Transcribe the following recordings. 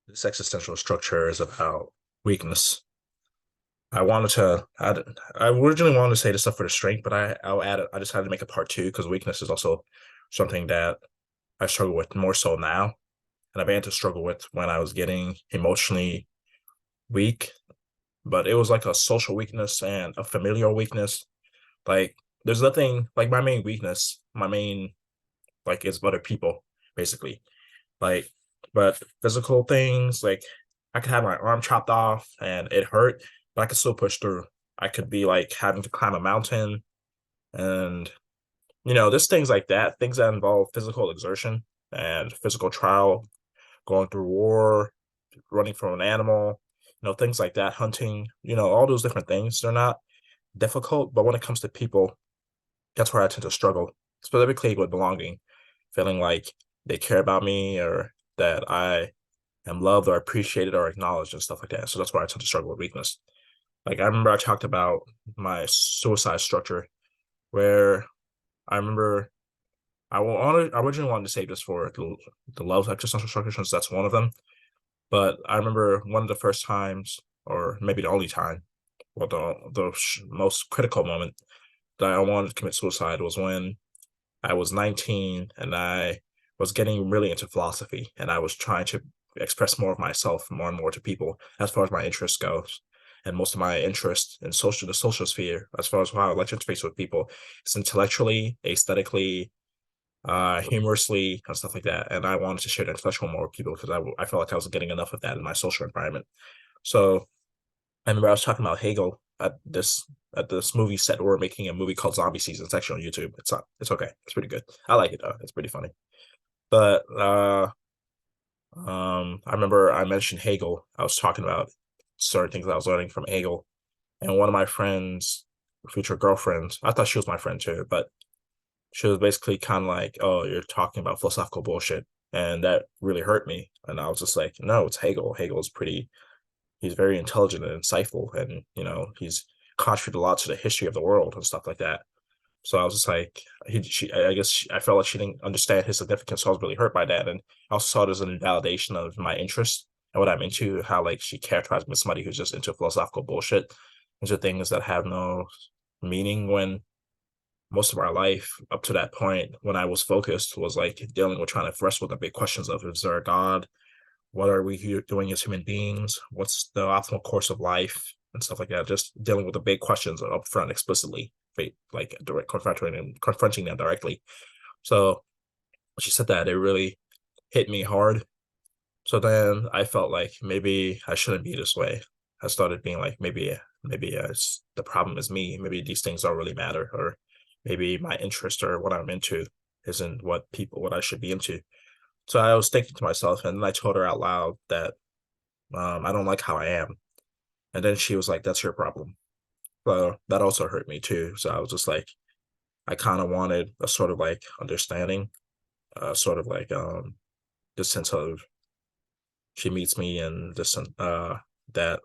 This existential structure is about weakness. I wanted to add, I originally wanted to say the stuff for the strength, but I'll add it. I decided to make a part two because weakness is also something that I struggle with more so now. And I began to struggle with when I was getting emotionally weak, but it was like a social weakness and a familial weakness. Like there's nothing like my main weakness, my main like is other people, basically. Like, but physical things, like I could have my arm chopped off and it hurt, but I could still push through. I could be like having to climb a mountain and just things like that, things that involve physical exertion and physical trial, going through war, running from an animal, things like that, hunting, all those different things. They're not difficult, but when it comes to people, that's where I tend to struggle, specifically with belonging, feeling like they care about me or that I am loved or appreciated or acknowledged and stuff like that. So that's why I tend to struggle with weakness. Like I remember I talked about my suicide structure where I remember I originally wanted to save this for the love existential structure since that's one of them. But I remember one of the first times, or maybe the only time, well, the most critical moment that I wanted to commit suicide was when I was 19 and I was getting really into philosophy and I was trying to express more of myself more and more to people as far as my interest goes. And most of my interest in the social sphere, as far as how I like to interface with people, is intellectually, aesthetically, humorously, and stuff like that. And I wanted to share that intellectual more with people because I felt like I was getting enough of that in my social environment. So I remember I was talking about Hegel at this movie set. We're making a movie called Zombie Season. It's actually on YouTube. It's okay. It's pretty good. I like it though. It's pretty funny. But I remember I mentioned Hegel. I was talking about certain things I was learning from Hegel, and one of my friends, future girlfriends, I thought she was my friend too, but she was basically kind of like, "Oh, you're talking about philosophical bullshit," and that really hurt me. And I was just like, "No, it's Hegel. Hegel's pretty he's very intelligent and insightful, and he's contributed a lot to the history of the world and stuff like that." So I was just like, I guess I felt like she didn't understand his significance. So I was really hurt by that, and I also saw it as an invalidation of my interest and what I'm into. How like she characterized me as somebody who's just into philosophical bullshit, into things that have no meaning. When most of our life up to that point, when I was focused, was like dealing with trying to wrestle with the big questions of is there a God? What are we here doing as human beings? What's the optimal course of life and stuff like that? Just dealing with the big questions up front explicitly, like direct confronting them directly. So she said that it really hit me hard. So then I felt like maybe I shouldn't be this way. I started being like maybe the problem is me. Maybe these things don't really matter, or maybe my interest or what I'm into isn't what I should be into. So I was thinking to myself, and then I told her out loud that I don't like how I am. And then she was like, "That's your problem." So that also hurt me too. So I was just like, I kind of wanted a sort of like understanding, sort of like the sense of she meets me and this that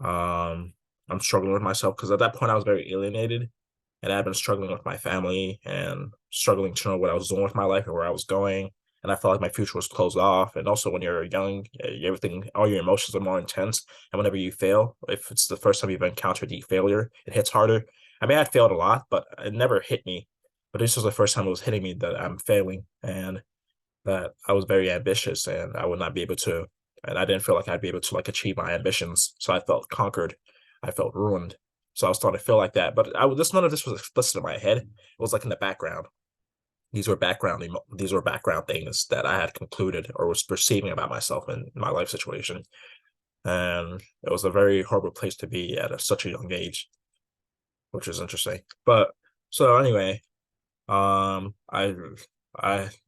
um I'm struggling with myself because at that point I was very alienated and I've been struggling with my family and struggling to know what I was doing with my life and where I was going. And I felt like my future was closed off. And also, when you're young, everything, all your emotions are more intense. And whenever you fail, if it's the first time you've encountered the failure, it hits harder. I mean, I failed a lot, but it never hit me. But this was the first time it was hitting me that I'm failing and that I was very ambitious and I would not be able to. And I didn't feel like I'd be able to like achieve my ambitions. So I felt conquered. I felt ruined. So I was starting to feel like that. But none of this was explicit in my head. It was like in the background. These were background things that I had concluded or was perceiving about myself in my life situation. And it was a very horrible place to be at such a young age, which is interesting. But so anyway, I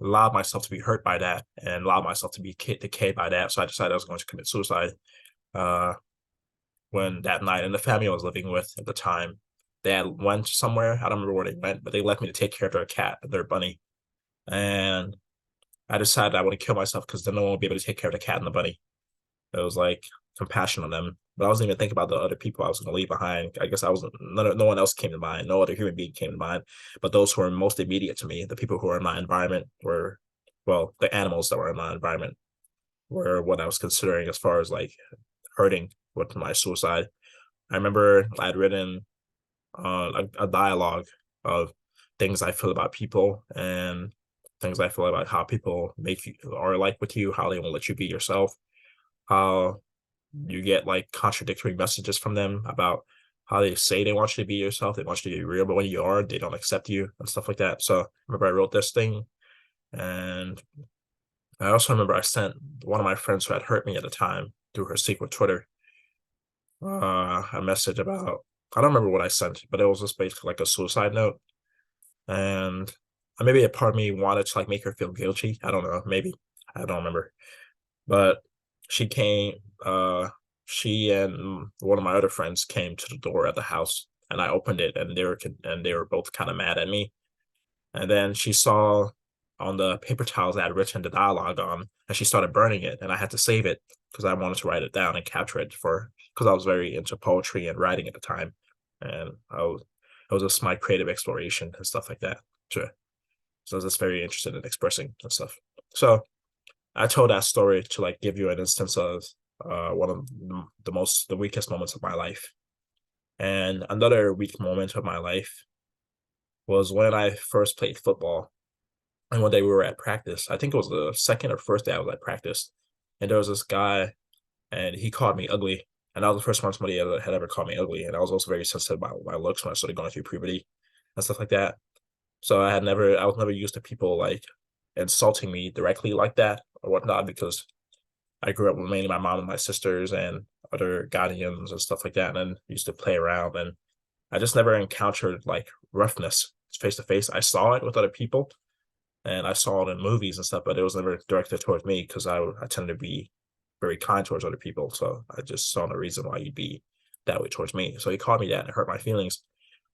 allowed myself to be hurt by that and allowed myself to be decayed by that. So I decided I was going to commit suicide. Uh, when that night, and the family I was living with at the time, they had went somewhere. I don't remember where they went, but they left me to take care of their cat, their bunny. And I decided I want to kill myself because then no one will be able to take care of the cat and the bunny. It was like compassion on them. But I wasn't even thinking about the other people I was going to leave behind. I guess I wasn't, no one else came to mind. No other human being came to mind. But those who were most immediate to me, the people who were in my environment were, well, the animals that were in my environment. were what I was considering as far as like hurting with my suicide. I remember I'd written a dialogue of things I feel about people and things I feel about how people make you or like with you, how they won't let you be yourself, how you get like contradictory messages from them about how they say they want you to be yourself, they want you to be real, but when you are, they don't accept you and stuff like that. So I remember I wrote this thing, and I also remember I sent one of my friends who had hurt me at the time through her secret Twitter a message about, I don't remember what I sent, but it was just basically like a suicide note. And maybe a part of me wanted to like make her feel guilty. I don't know, maybe. I don't remember. But she came, she and one of my other friends came to the door at the house, and I opened it, and they were both kind of mad at me. And then she saw on the paper towels I had written the dialogue on, and she started burning it, and I had to save it because I wanted to write it down and capture it for, because I was very into poetry and writing at the time, and it was just my creative exploration and stuff like that. Sure. So I was just very interested in expressing and stuff. So I told that story to like give you an instance of one of the weakest moments of my life. And another weak moment of my life was when I first played football. And one day we were at practice. I think it was the second or first day I was at practice. And there was this guy, and he called me ugly. And that was the first time somebody had ever called me ugly. And I was also very sensitive about my looks when I started going through puberty and stuff like that. So I was never used to people like insulting me directly like that or whatnot, because I grew up with mainly my mom and my sisters and other guardians and stuff like that, and then used to play around. And I just never encountered like roughness face to face. I saw it with other people, and I saw it in movies and stuff, but it was never directed towards me because I tend to be very kind towards other people. So I just saw no reason why you'd be that way towards me. So he called me that and it hurt my feelings.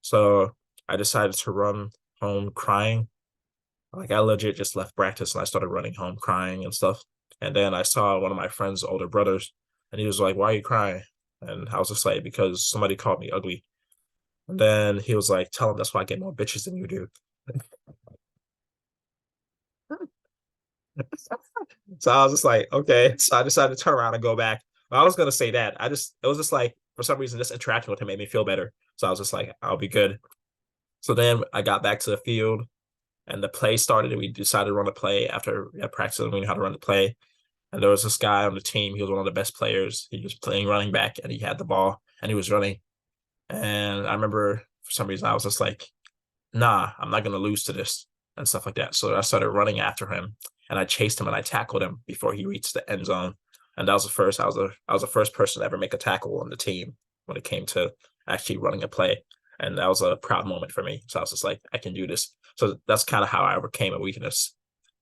So I decided to run home crying. Like I legit just left practice and I started running home crying and stuff. And then I saw one of my friend's older brothers, and he was like, "Why are you crying?" And I was just like, "Because somebody called me ugly." And then he was like, "Tell him that's why I get more bitches than you do." So I was just like, okay. So I decided to turn around and go back. Well, I was gonna say that. It was just like for some reason just interacting with him made me feel better. So I was just like, I'll be good. So then I got back to the field and the play started, and we decided to run the play after practicing. We knew how to run the play. And there was this guy on the team. He was one of the best players. He was playing running back, and he had the ball, and he was running. And I remember for some reason I was just like, nah, I'm not gonna lose to this and stuff like that. So I started running after him, and I chased him and I tackled him before he reached the end zone. And that was the first I was the first person to ever make a tackle on the team when it came to actually running a play. And that was a proud moment for me. So I was just like, I can do this. So that's kind of how I overcame a weakness,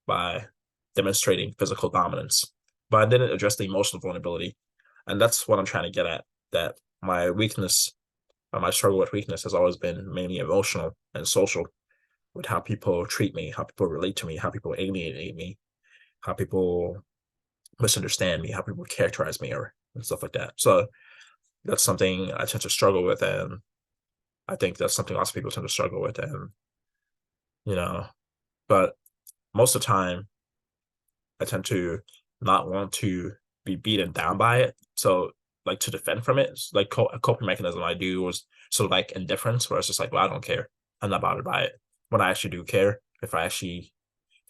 by demonstrating physical dominance. But I didn't address the emotional vulnerability. And that's what I'm trying to get at. That my weakness, or my struggle with weakness, has always been mainly emotional and social, with how people treat me, how people relate to me, how people alienate me, how people misunderstand me, how people characterize me, or and stuff like that. So that's something I tend to struggle with, and I think that's something lots of people tend to struggle with, and you know, but most of the time I tend to not want to be beaten down by it. So like to defend from it, like a coping mechanism I do was sort of like indifference, where it's just like, well, I don't care. I'm not bothered by it. When I actually do care, if I actually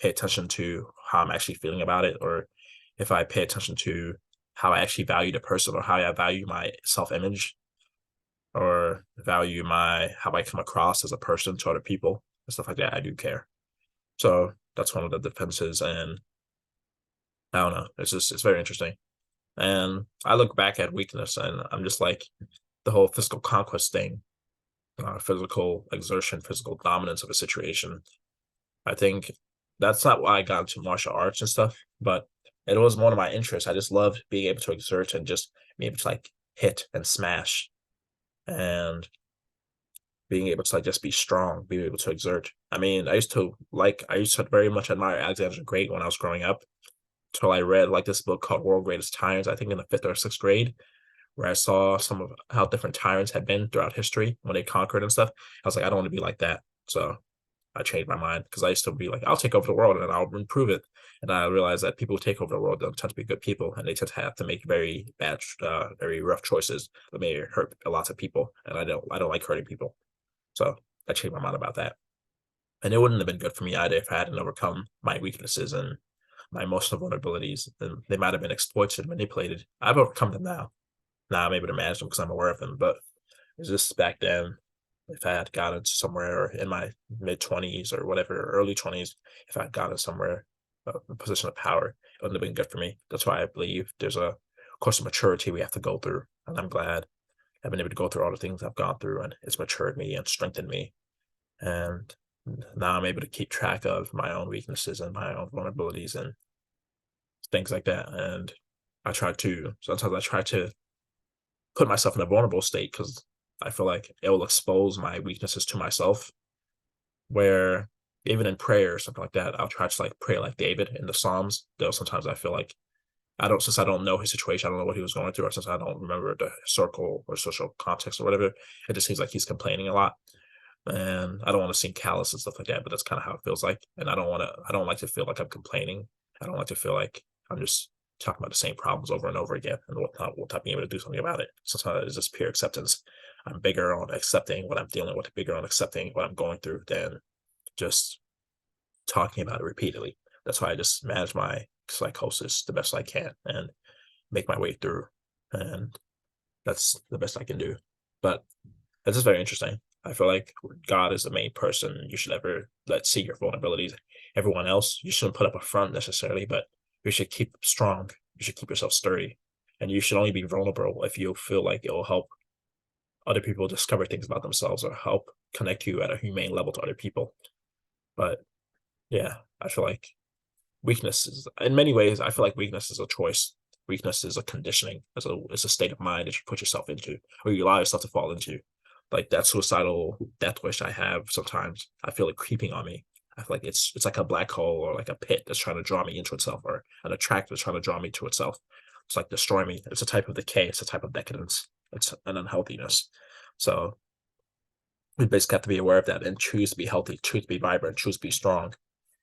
pay attention to how I'm actually feeling about it, or if I pay attention to how I actually value the person, or how I value my self-image, or value my how I come across as a person to other people and stuff like that, I do care. So that's one of the defenses, and I don't know. It's very interesting. And I look back at weakness, and I'm just like, the whole physical conquest thing, physical exertion, physical dominance of a situation. I think that's not why I got into martial arts and stuff, but it was one of my interests. I just loved being able to exert and just be able to like hit and smash, and being able to like just be strong, being able to exert. I mean, I used to very much admire Alexander the Great when I was growing up, till I read like this book called World Greatest Tyrants, I think in the fifth or sixth grade, where I saw some of how different tyrants had been throughout history when they conquered and stuff. I was like, I don't want to be like that. So I changed my mind, because I used to be like, I'll take over the world and I'll improve it. And I realized that people who take over the world don't tend to be good people, and they tend to have to make very bad, very rough choices that may hurt a lot of people. And I don't like hurting people. So I changed my mind about that. And it wouldn't have been good for me either if I hadn't overcome my weaknesses and my emotional vulnerabilities. And they might have been exploited, manipulated. I've overcome them now. Now I'm able to manage them because I'm aware of them. But it's just back then, if I had gotten somewhere in my mid-20s or whatever, early 20s, if I had gotten somewhere, a position of power, it wouldn't have been good for me. That's why I believe there's a course of maturity we have to go through. And I'm glad I've been able to go through all the things I've gone through, and it's matured me and strengthened me. And now I'm able to keep track of my own weaknesses and my own vulnerabilities and things like that. And sometimes I try to put myself in a vulnerable state because I feel like it will expose my weaknesses to myself. Where even in prayer or something like that, I'll try to like pray like David in the Psalms. Though sometimes I feel like since I don't know his situation, I don't know what he was going through, or since I don't remember the historical or social context or whatever, it just seems like he's complaining a lot. And I don't want to seem callous and stuff like that, but that's kind of how it feels like. And I don't like to feel like I'm complaining. I don't like to feel like I'm just talking about the same problems over and over again and without being able to do something about it. Sometimes it's just pure acceptance. I'm bigger on accepting what I'm dealing with, bigger on accepting what I'm going through than just talking about it repeatedly. That's why I just manage my psychosis the best I can and make my way through. And that's the best I can do. But that's just very interesting. I feel like God is the main person you should ever let see your vulnerabilities. Everyone else, you shouldn't put up a front necessarily, but you should keep strong. You should keep yourself sturdy. And you should only be vulnerable if you feel like it will help other people discover things about themselves or help connect you at a humane level to other people. But yeah, I feel like weakness is, in many ways, I feel like weakness is a choice. Weakness is a conditioning. It's a state of mind that you put yourself into, or you allow yourself to fall into. Like that suicidal death wish I have sometimes, I feel it creeping on me. I feel like it's like a black hole or like a pit that's trying to draw me into itself, or an attractor that's trying to draw me to itself. It's like destroy me. It's a type of decay. It's a type of decadence. It's an unhealthiness. So we basically have to be aware of that and choose to be healthy, choose to be vibrant, choose to be strong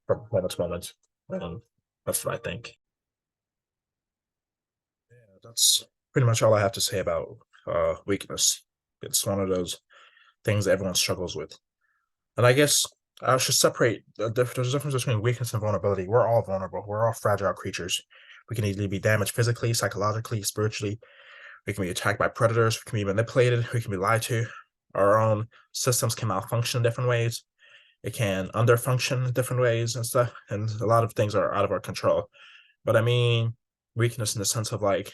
from moment to moment. And that's what I think. Yeah, that's pretty much all I have to say about weakness. It's one of those things that everyone struggles with. And I guess I should separate there's a difference between weakness and vulnerability. We're all vulnerable. We're all fragile creatures. We can easily be damaged physically, psychologically, spiritually. We can be attacked by predators. We can be manipulated. We can be lied to. Our own systems can malfunction in different ways. It can underfunction in different ways and stuff. And a lot of things are out of our control. But I mean, weakness in the sense of like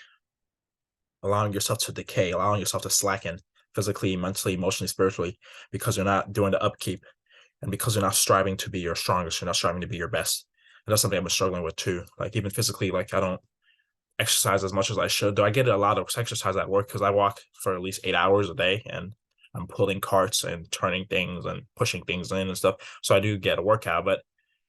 allowing yourself to decay, allowing yourself to slacken physically, mentally, emotionally, spiritually, because you're not doing the upkeep and because you're not striving to be your strongest, you're not striving to be your best. And that's something I've been struggling with too. Like even physically, like I don't exercise as much as I should. Do I get a lot of exercise at work because I walk for at least 8 hours a day and I'm pulling carts and turning things and pushing things in and stuff. So I do get a workout, but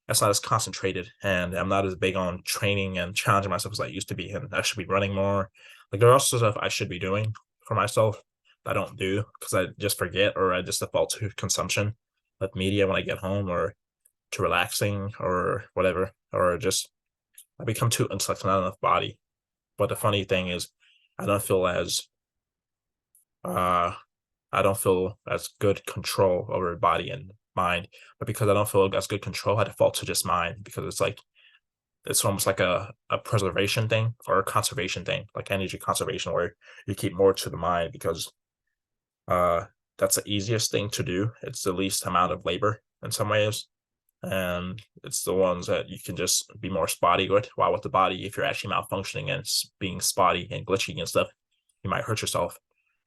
that's not as concentrated and I'm not as big on training and challenging myself as I used to be. And I should be running more. Like there are also stuff I should be doing for myself that I don't do because I just forget or I just default to consumption of media when I get home or to relaxing or whatever, or just I become too intellectual, not enough body. But the funny thing is I don't feel as uh I don't feel as good control over body and mind. But because I don't feel as good control, I default to just mind because it's like it's almost like a preservation thing or a conservation thing, like energy conservation, where you keep more to the mind because uh that's the easiest thing to do. It's the least amount of labor in some ways. And it's the ones that you can just be more spotty with. While with the body, if you're actually malfunctioning and being spotty and glitchy and stuff, you might hurt yourself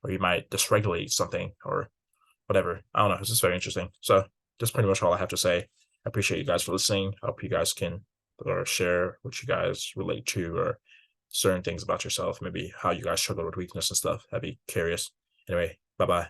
or you might dysregulate something or whatever. I don't know. It's just very interesting. So that's pretty much all I have to say. I appreciate you guys for listening. I hope you guys can or share what you guys relate to or certain things about yourself, maybe how you guys struggle with weakness and stuff. I'd be curious. Anyway, bye bye.